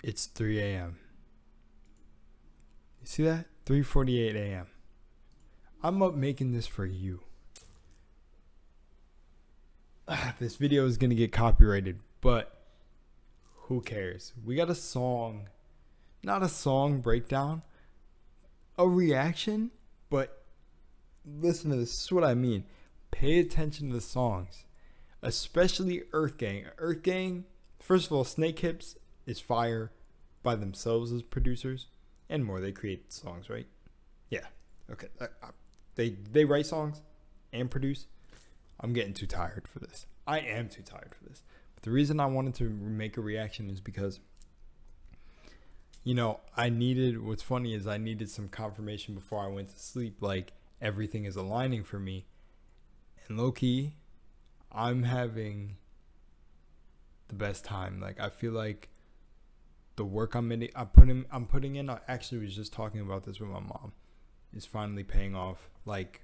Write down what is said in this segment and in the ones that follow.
It's 3 a.m. You see that? 3:48 a.m. I'm up making this for you. This video is going to get copyrighted, but who cares? We got a song, not a song breakdown, a reaction, but listen to this. This is what I mean. Pay attention to the songs, especially EARTHGANG. EARTHGANG, first of all, Snakehips is fire by themselves as producers and more. They create songs, right? Yeah. Okay. They write songs and produce. I'm getting too tired for this. I am too tired for this. But the reason I wanted to make a reaction is because, you know, what's funny is I needed some confirmation before I went to sleep, like everything is aligning for me. And low-key, I'm having the best time. Like, I feel like the work I'm putting in, I actually was just talking about this with my mom, is finally paying off. Like,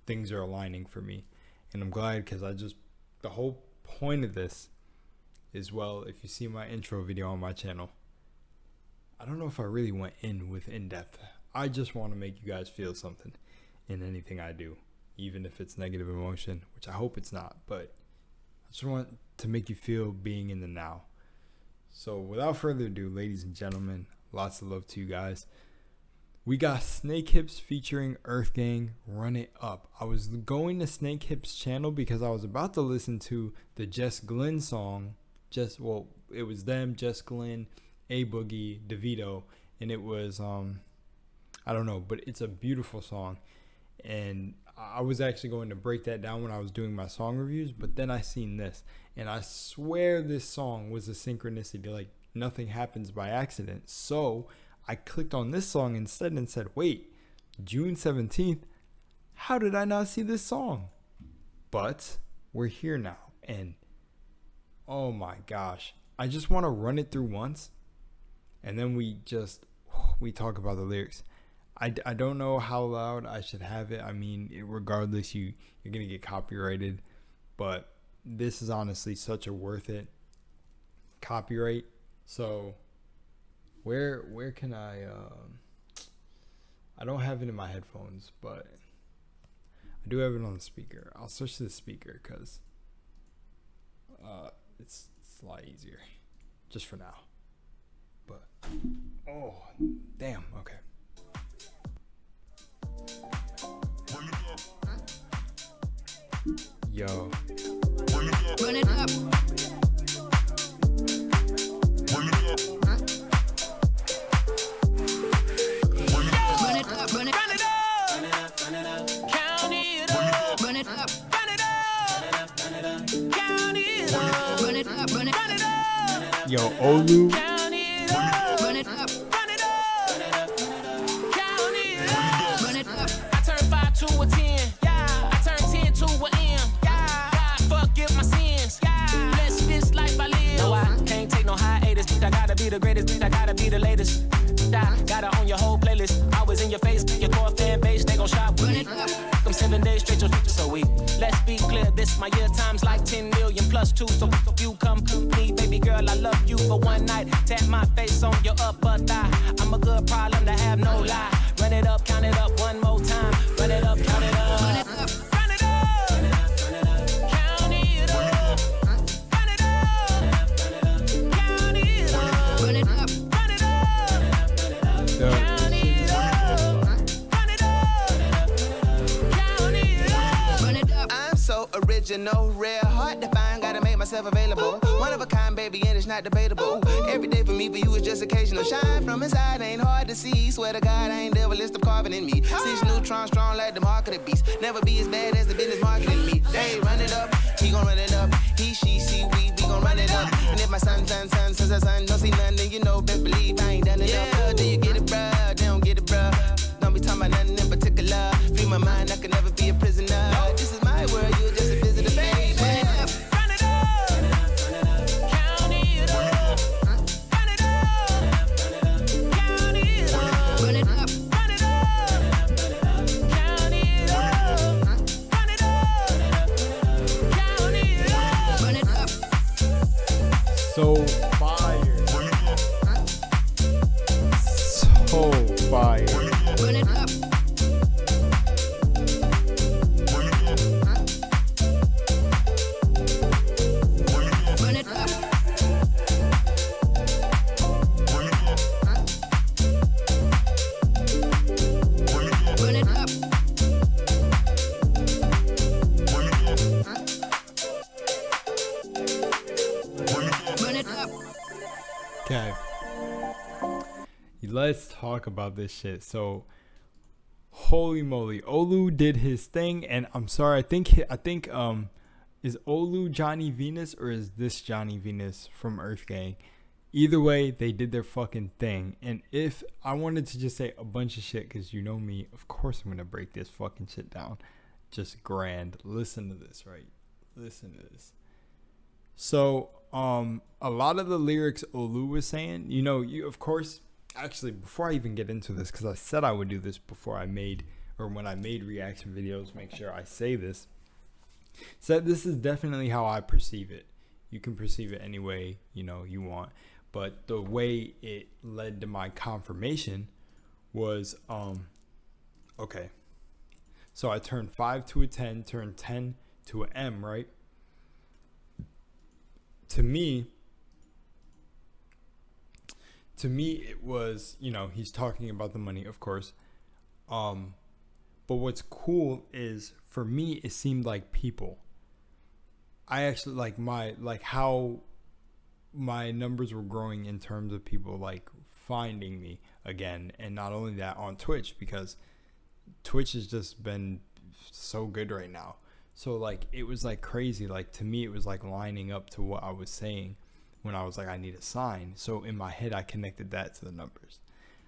things are aligning for me. And I'm glad, because the whole point of this is, well, if you see my intro video on my channel, I don't know if I really went in depth. I just want to make you guys feel something in anything I do, even if it's negative emotion, which I hope it's not, but I just want to make you feel being in the now. So without further ado, ladies and gentlemen, lots of love to you guys. We got Snakehips featuring EARTHGANG, Run It Up. I was going to Snakehips channel because I was about to listen to the Jess Glynn song. It was them, Jess Glynn, A Boogie, DeVito, and it was, I don't know, but it's a beautiful song. And I was actually going to break that down when I was doing my song reviews, but then I seen this, and I swear this song was a synchronicity, like nothing happens by accident. So I clicked on this song instead and said, wait, June 17th, how did I not see this song? But we're here now, and oh my gosh, I just want to run it through once, and then we talk about the lyrics. I don't know how loud I should have it. I mean, regardless, you're going to get copyrighted, but this is honestly such a worth it copyright. So where can I don't have it in my headphones, but I do have it on the speaker. I'll switch to the speaker because it's a lot easier just for now. But oh damn, okay. Yo. Run it up. Run it up. Run it up. Run it up. Run it up. Run it up. Count it up. Run it up. Run it up. Run it up. Count it up. Run it up. Run it up. Yo, Olu. Count it up. Run it up. Run it up. Count it up. Run it up. I turn 5 to a 10. Yeah. I turn 10 to a M. God forgive my sins. Bless this life I live. No, I can't take no hiatus. I gotta be the greatest. I gotta be the latest. I gotta own your whole playlist. I was in your face, your core fan base. They gon' shop with me. I'm 7 days straight to so we. Let's be clear, this my year times like 10 million plus 2. So if you come me, baby girl, I love you for one night. Tap my face on your upper thigh. I'm a good problem to have, no lie. Run it up, count it up one more time. Run it up, count it up. Run it up. Original, rare, hard to find, gotta make myself available. One of a kind, baby, and it's not debatable. Every day for me, for you, is just occasional. Shine from inside, ain't hard to see. Swear to God, I ain't devil, it's the carving in me. 6 neutrons strong like the mark of the beast. Never be as bad as the business marketing me. They run it up, he gon' run it up. He, she, we gon' run it up. And if my son, don't see nothing, then you know, best believe I ain't done it up. Do you get it, bruh? They don't get it, bruh. Don't be talking about nothing in particular. Free my mind, I can never be a prisoner. This is my world, you're just a visitor, baby. Run it up. Run it up. Count it up. Run it up. Count it up. Run it up. Run it up. Count it up. Run it up. Count it up. Run it up. So fire. Okay. Let's talk about this shit. So, holy moly, Olu did his thing, and I'm sorry. I think is Olu Johnny Venus or is this Johnny Venus from EARTHGANG? Either way, they did their fucking thing. And if I wanted to just say a bunch of shit, because you know me, of course I'm gonna break this fucking shit down. Just grand. Listen to this, right? Listen to this. So, a lot of the lyrics Olu was saying, you of course. Actually, before I even get into this, because I said I would do this before when I made reaction videos, make sure I say this. So this is definitely how I perceive it. You can perceive it any way, you want. But the way it led to my confirmation was, okay. So I turned 5 to a 10, turned 10 to an M, right? To me, it was, he's talking about the money, of course. But what's cool is, for me, it seemed like people. I actually how my numbers were growing in terms of people finding me again. And not only that, on Twitch, because Twitch has just been so good right now. So it was crazy. To me, it was lining up to what I was saying when I was I need a sign. So in my head, I connected that to the numbers.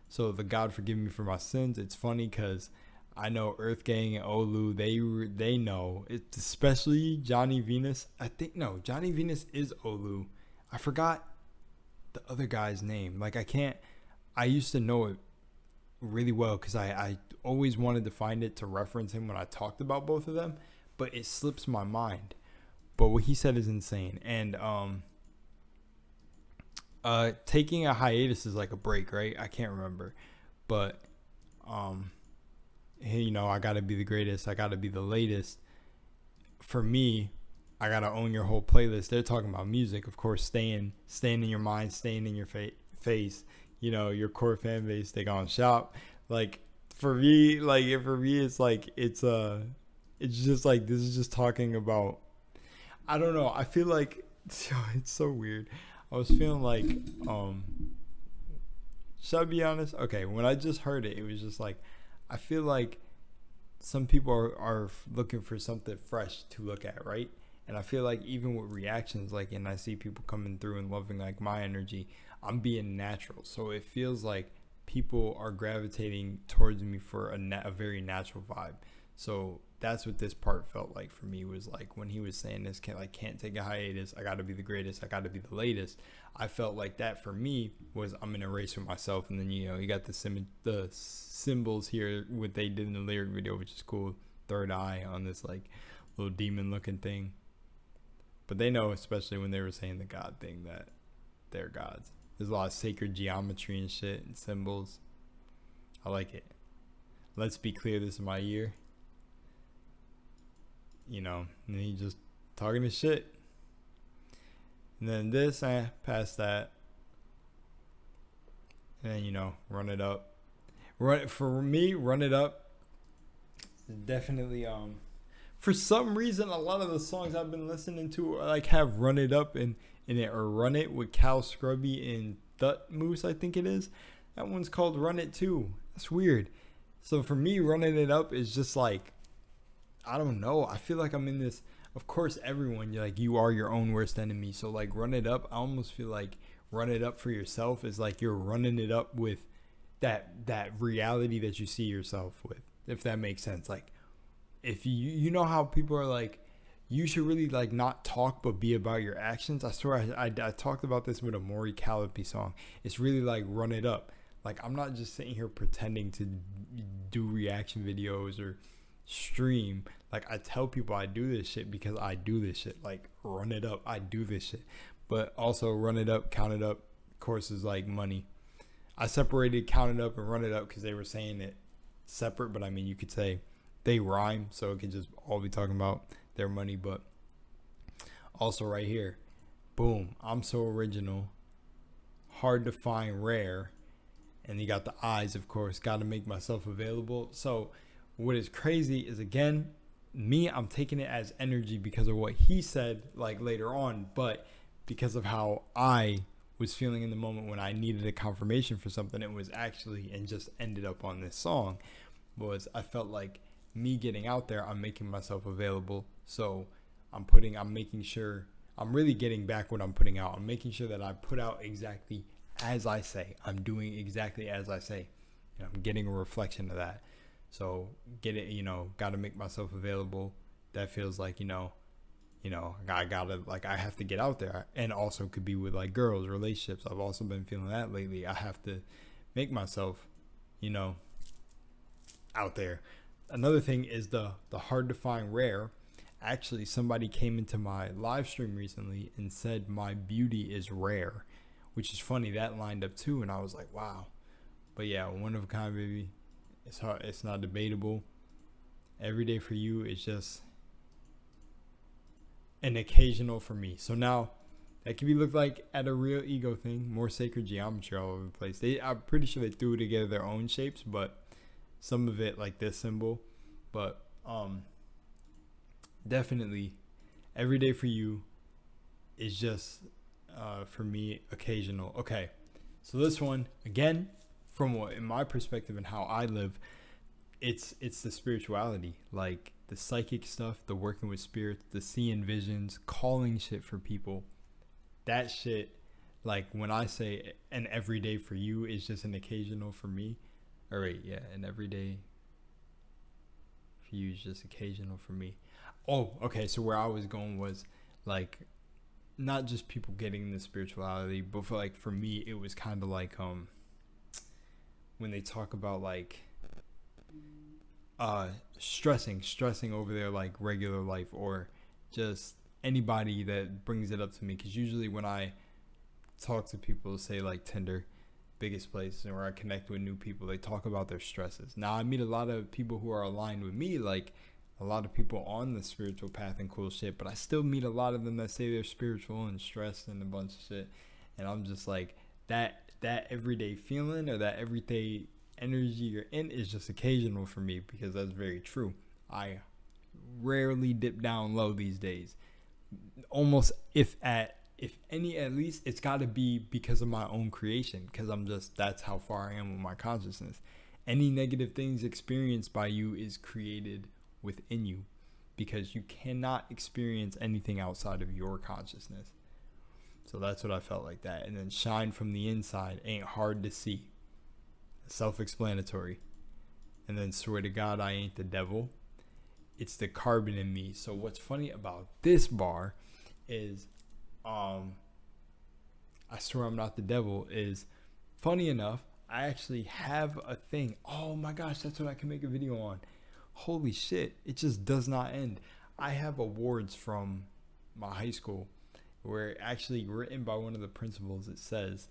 So the God forgive me for my sins. It's funny because I know EARTHGANG and Olu, they know. It's especially Johnny Venus. Johnny Venus is Olu. I forgot the other guy's name. I used to know it really well because I always wanted to find it to reference him when I talked about both of them, but it slips my mind. But what he said is insane. And taking a hiatus is like a break, right? I can't remember, but hey, I gotta be the greatest, I gotta be the latest. For me, I gotta own your whole playlist. They're talking about music, of course. Staying in your mind, staying in your face. Your core fan base, they gonna shop. For me, it's just this is just talking about, I don't know, I feel like it's so weird. I was feeling should I be honest? Okay, when I just heard it, it was just I feel like some people are looking for something fresh to look at, right? And I feel like even with reactions, and I see people coming through and loving my energy, I'm being natural. So it feels like people are gravitating towards me for a very natural vibe. So that's what this part felt like for me, was when he was saying this, can't take a hiatus, I gotta be the greatest, I gotta be the latest. I felt like that for me was, I'm in a race with myself. And then you got the symbols here, what they did in the lyric video, which is cool. Third eye on this little demon looking thing. But they know, especially when they were saying the God thing, that they're gods. There's a lot of sacred geometry and shit and symbols. I like it. Let's be clear, this is my year. And then he just talking his shit. And then this, past that. And then, run it up. For me, run it up. Definitely, for some reason, a lot of the songs I've been listening to have Run It Up in it, or Run It with Cal Scrubby and Thut Moose, I think it is. That one's called Run It too. That's weird. So for me, running it up is just I don't know. I feel like I'm in this. Of course, everyone, you are your own worst enemy. So run it up. I almost feel like run it up for yourself is you're running it up with that reality that you see yourself with, if that makes sense. If you know how people are you should really not talk but be about your actions. I swear I talked about this with a Maury Callipy song. It's really run it up. I'm not just sitting here pretending to do reaction videos or stream. I tell people I do this shit because I do this shit. Run it up, I do this shit. But also run it up, count it up, of course, is money. I separated count it up and run it up because they were saying it separate, but I mean, you could say they rhyme, so it could just all be talking about their money. But also right here, boom, I'm so original, hard to find, rare. And you got the eyes, of course, got to make myself available. So what is crazy is, again, me, I'm taking it as energy because of what he said later on, but because of how I was feeling in the moment when I needed a confirmation for something. It was actually, and just ended up on this song, was I felt like me getting out there, I'm making myself available. So I'm making sure I'm really getting back what I'm putting out. I'm making sure that I put out exactly as I say. I'm doing exactly as I say. And I'm getting a reflection of that. So got to make myself available. That feels like, I have to get out there. And also could be with like girls, relationships. I've also been feeling that lately. I have to make myself, out there. Another thing is the hard to find rare. Actually, somebody came into my live stream recently and said my beauty is rare, which is funny. That lined up too, and I was like, wow. But yeah, one of a kind, baby. It's hard. It's not debatable. Every day for you is just an occasional for me. So now that can be looked like at a real ego thing, more sacred geometry all over the place. I'm pretty sure they threw together their own shapes, but some of it like this symbol. But definitely every day for you is just for me occasional. Okay, so this one again, from what in my perspective and how I live, it's the spirituality, like the psychic stuff, the working with spirits, the seeing visions, calling shit for people. That shit, like when I say an everyday for you is just an occasional for me. All right, yeah, an everyday for you is just occasional for me. Oh, okay, so where I was going was like not just people getting the spirituality, but for me it was kind of like when they talk about like stressing over their like regular life, or just anybody that brings it up to me, because usually when I talk to people, say like Tinder, biggest place, and where I connect with new people, they talk about their stresses. Now I meet a lot of people who are aligned with me, like a lot of people on the spiritual path and cool shit, but I still meet a lot of them that say they're spiritual and stressed and a bunch of shit, and I'm just like, that everyday feeling or that everyday energy you're in is just occasional for me, because that's very true. I rarely dip down low these days. Almost if any, at least it's got to be because of my own creation, because that's how far I am with my consciousness. Any negative things experienced by you is created within you, because you cannot experience anything outside of your consciousness. So that's what I felt like that. And then shine from the inside ain't hard to see. Self-explanatory. And then swear to God I ain't the devil. It's the carbon in me. So what's funny about this bar is I swear I'm not the devil is, funny enough, I actually have a thing. Oh my gosh, that's what I can make a video on. Holy shit, it just does not end. I have awards from my high school where actually written by one of the principals, it says,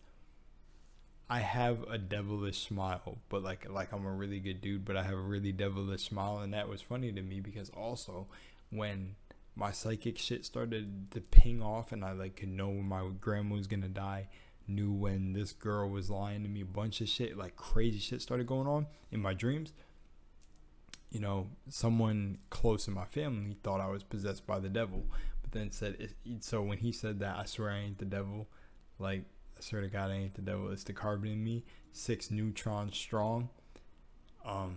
I have a devilish smile, but like I'm a really good dude, but I have a really devilish smile. And that was funny to me, because also when my psychic shit started to ping off and I like could know when my grandma was gonna die, knew when this girl was lying to me, a bunch of shit, like crazy shit started going on in my dreams. Someone close in my family thought I was possessed by the devil, but then said, so when he said that, I swear I ain't the devil, like I swear to God I ain't the devil, it's the carbon in me, 6 neutrons strong,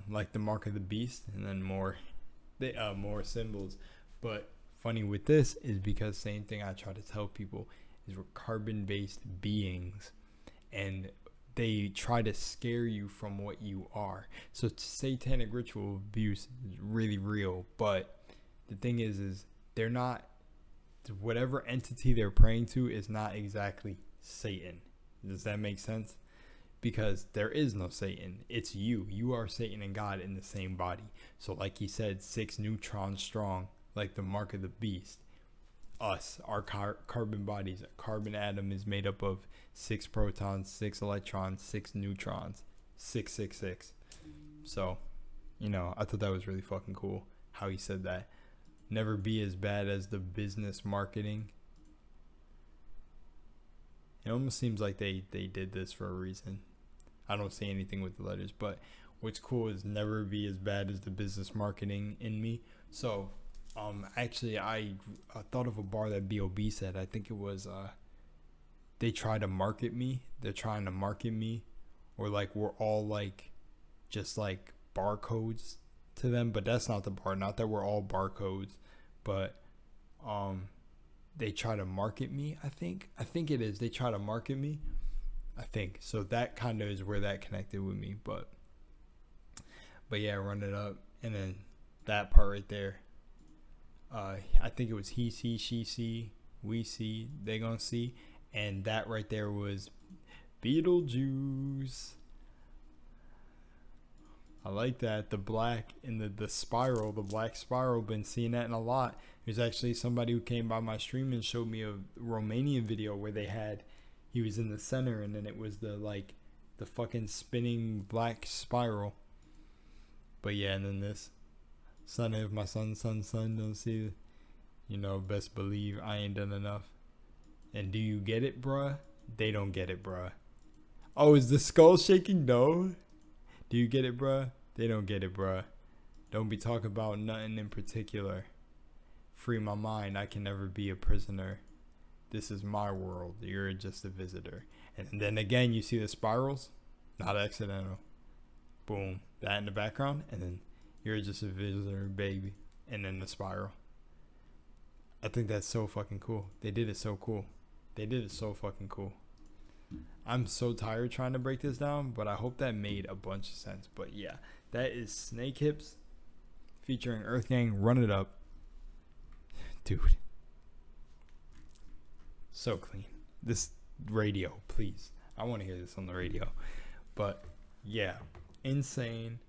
like the mark of the beast, and then more symbols. But funny with this is because same thing I try to tell people is we're carbon-based beings, and they try to scare you from what you are. So satanic ritual abuse is really real, but the thing is they're not, whatever entity they're praying to is not exactly Satan. Does that make sense? Because there is no Satan. It's you. You are Satan and God in the same body. So like he said, 6 neutrons strong, like the mark of the beast. Us, our carbon bodies, a carbon atom is made up of 6 protons, 6 electrons, 6 neutrons, 666. So, I thought that was really fucking cool how he said that. Never be as bad as the business marketing. It almost seems like they did this for a reason. I don't see anything with the letters, but what's cool is never be as bad as the business marketing in me. So, actually, I thought of a bar that B.O.B. said. I think it was they try to market me. They're trying to market me, or like we're all like just like barcodes to them, but that's not the bar. Not that we're all barcodes, but they try to market me. I think it is. They try to market me. I think so. That kind of is where that connected with me, but yeah, run it up, and then that part right there. I think it was he see, she see, we see, they gonna see, and that right there was Beetlejuice. I like that. The black and the spiral, the black spiral. Been seeing that in a lot. There's actually somebody who came by my stream and showed me a Romanian video where he was in the center, and then it was the fucking spinning black spiral. But yeah, and then this son of my son, don't see, best believe I ain't done enough. And do you get it, bruh? They don't get it, bruh. Oh, is the skull shaking? No. Do you get it, bruh? They don't get it, bruh. Don't be talking about nothing in particular. Free my mind. I can never be a prisoner. This is my world. You're just a visitor. And then again, you see the spirals? Not accidental. Boom. That in the background. And then you're just a visitor, baby. And then the spiral. I think that's so fucking cool. They did it so cool. They did it so fucking cool. I'm so tired trying to break this down, but I hope that made a bunch of sense. But yeah, that is Snakehips featuring EARTHGANG. Run it up. Dude. So clean. This radio, please. I want to hear this on the radio. But yeah, insane.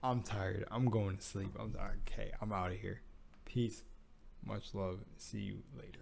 I'm tired. I'm going to sleep. I'm tired. Okay, I'm out of here. Peace. Much love. See you later.